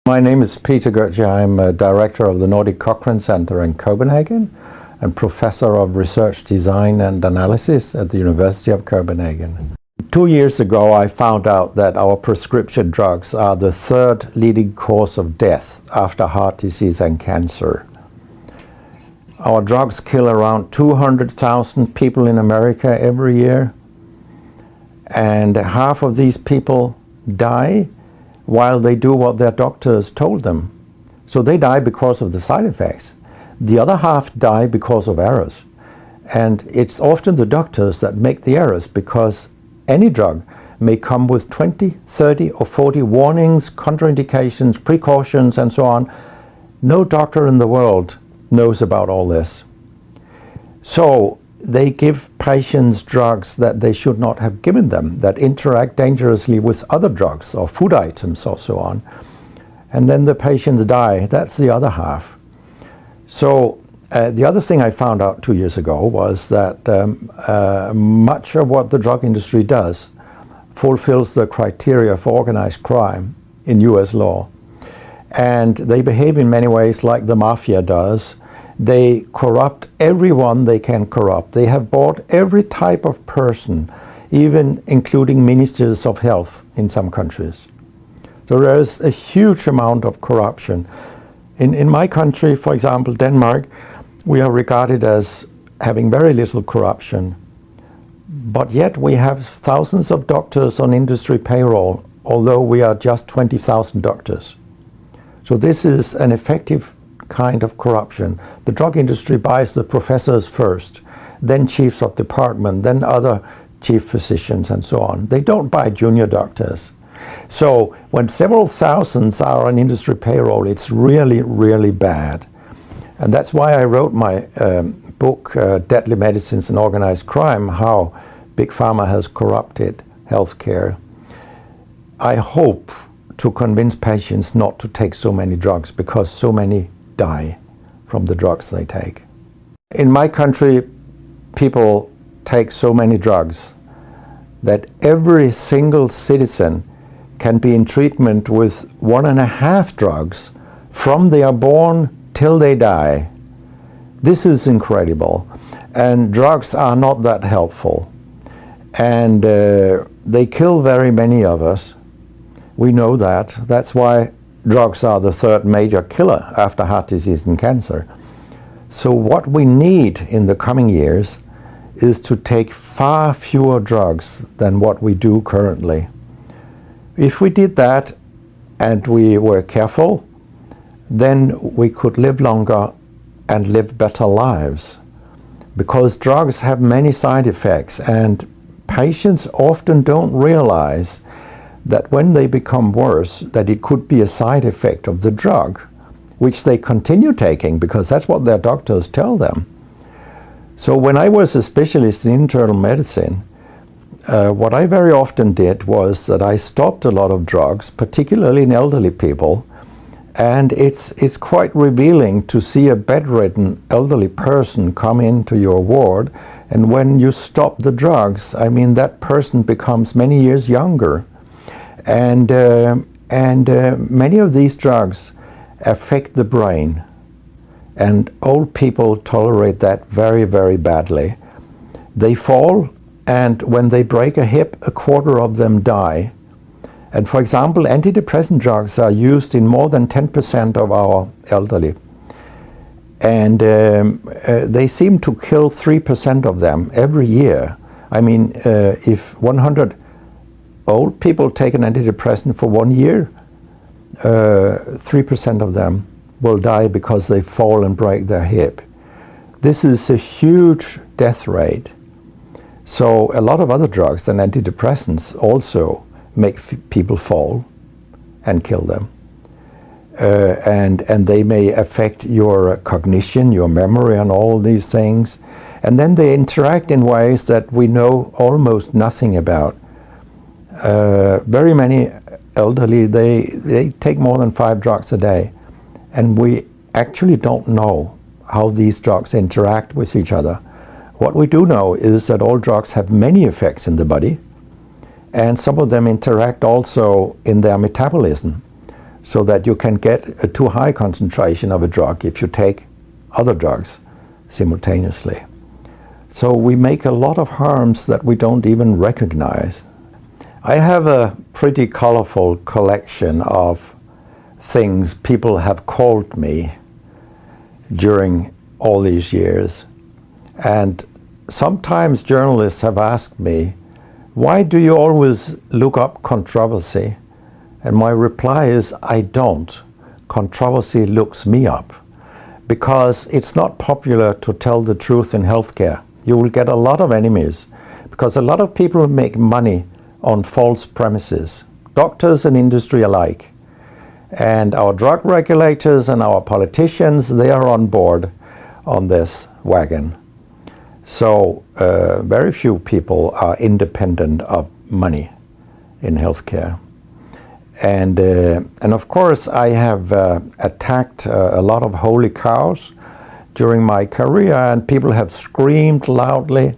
My name is Peter Gretjie. I'm a director of the Nordic Cochrane Center in Copenhagen and professor of research design and analysis at the University of Copenhagen. 2 years ago, I found out that our prescription drugs are the third leading cause of death after heart disease and cancer. Our drugs kill around 200,000 people in America every year, and half of these people die while they do what their doctors told them. So they die because of the side effects. The other half die because of errors. And it's often the doctors that make the errors, because any drug may come with 20, 30 or 40 warnings, contraindications, precautions and so on. No doctor in the world knows about all this. So they give patients drugs that they should not have given them, that interact dangerously with other drugs or food items or so on. And then the patients die. That's the other half. So the other thing I found out 2 years ago was that much of what the drug industry does fulfills the criteria for organized crime in US law. And they behave in many ways like the mafia does. They corrupt everyone they can corrupt. They have bought every type of person, even including ministers of health in some countries. So there is a huge amount of corruption. In my country, for example, Denmark, we are regarded as having very little corruption. But yet we have thousands of doctors on industry payroll, although we are just 20,000 doctors. So this is an effective kind of corruption. The drug industry buys the professors first, then chiefs of department, then other chief physicians and so on. They don't buy junior doctors. So when several thousands are on industry payroll, it's really, really bad. And that's why I wrote my book, Deadly Medicines and Organized Crime, How Big Pharma Has Corrupted Healthcare. I hope to convince patients not to take so many drugs, because so many die from the drugs they take. In my country, people take so many drugs that every single citizen can be in treatment with 1.5 drugs from they are born till they die. This is incredible. And drugs are not that helpful. And they kill very many of us. We know that. That's why drugs are the third major killer after heart disease and cancer. So what we need in the coming years is to take far fewer drugs than what we do currently. If we did that and we were careful, then we could live longer and live better lives. Because drugs have many side effects, and patients often don't realize that when they become worse, that it could be a side effect of the drug, which they continue taking because that's what their doctors tell them. So when I was a specialist in internal medicine, what I very often did was that I stopped a lot of drugs, particularly in elderly people, and it's quite revealing to see a bedridden elderly person come into your ward, and when you stop the drugs, I mean, that person becomes many years younger. And many of these drugs affect the brain, and old people tolerate that very, very badly. They fall, and when they break a hip, 1/4 of them die. And for example, antidepressant drugs are used in more than 10% of our elderly. And they seem to kill 3% of them every year. I mean, if 100 old people take an antidepressant for 1 year, 3% of them will die because they fall and break their hip. This is a huge death rate. So a lot of other drugs than antidepressants also make people fall and kill them. And they may affect your cognition, your memory and all these things. And then they interact in ways that we know almost nothing about. Very many elderly, they take more than 5 drugs a day, and we actually don't know how these drugs interact with each other. What we do know is that all drugs have many effects in the body, and some of them interact also in their metabolism. so that you can get a too high concentration of a drug if you take other drugs simultaneously. So we make a lot of harms that we don't even recognize. I have a pretty colorful collection of things people have called me during all these years. And sometimes journalists have asked me, why do you always look up controversy? And my reply is, I don't. Controversy looks me up. Because it's not popular to tell the truth in healthcare. You will get a lot of enemies, because a lot of people make money on false premises, doctors and industry alike. And our drug regulators and our politicians, they are on board on this wagon. So very few people are independent of money in healthcare. And of course, I have attacked a lot of holy cows during my career, and people have screamed loudly.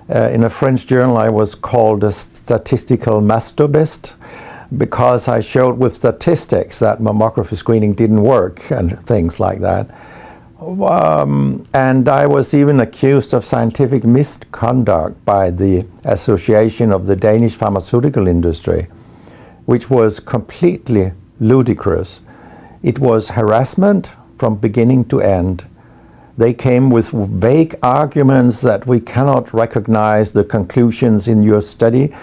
In a French journal, I was called a statistical masturbist because I showed with statistics that mammography screening didn't work and things like that. And I was even accused of scientific misconduct by the Association of the Danish Pharmaceutical Industry, which was completely ludicrous. It was harassment from beginning to end. They came with vague arguments that we cannot recognize the conclusions in your study,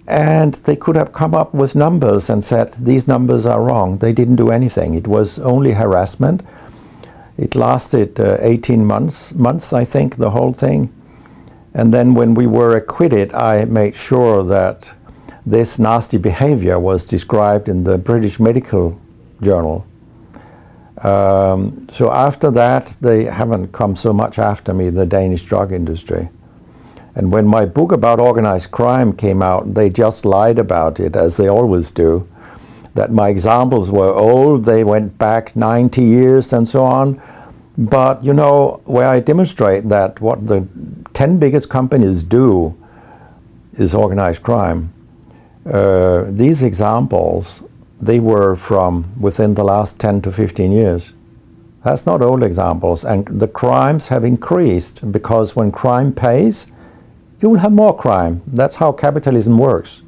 and they could have come up with numbers and said, these numbers are wrong. They didn't do anything. It was only harassment. It lasted 18 months, I think, the whole thing. And then when we were acquitted, I made sure that this nasty behavior was described in the British Medical Journal. So after that, they haven't come so much after me, the Danish drug industry. And when my book about organized crime came out, they just lied about it, as they always do. That my examples were old, they went back 90 years and so on. But, you know, where I demonstrate that what the 10 biggest companies do is organized crime. These examples, they were from within the last 10 to 15 years. That's not old examples. And the crimes have increased because when crime pays, you will have more crime. That's how capitalism works.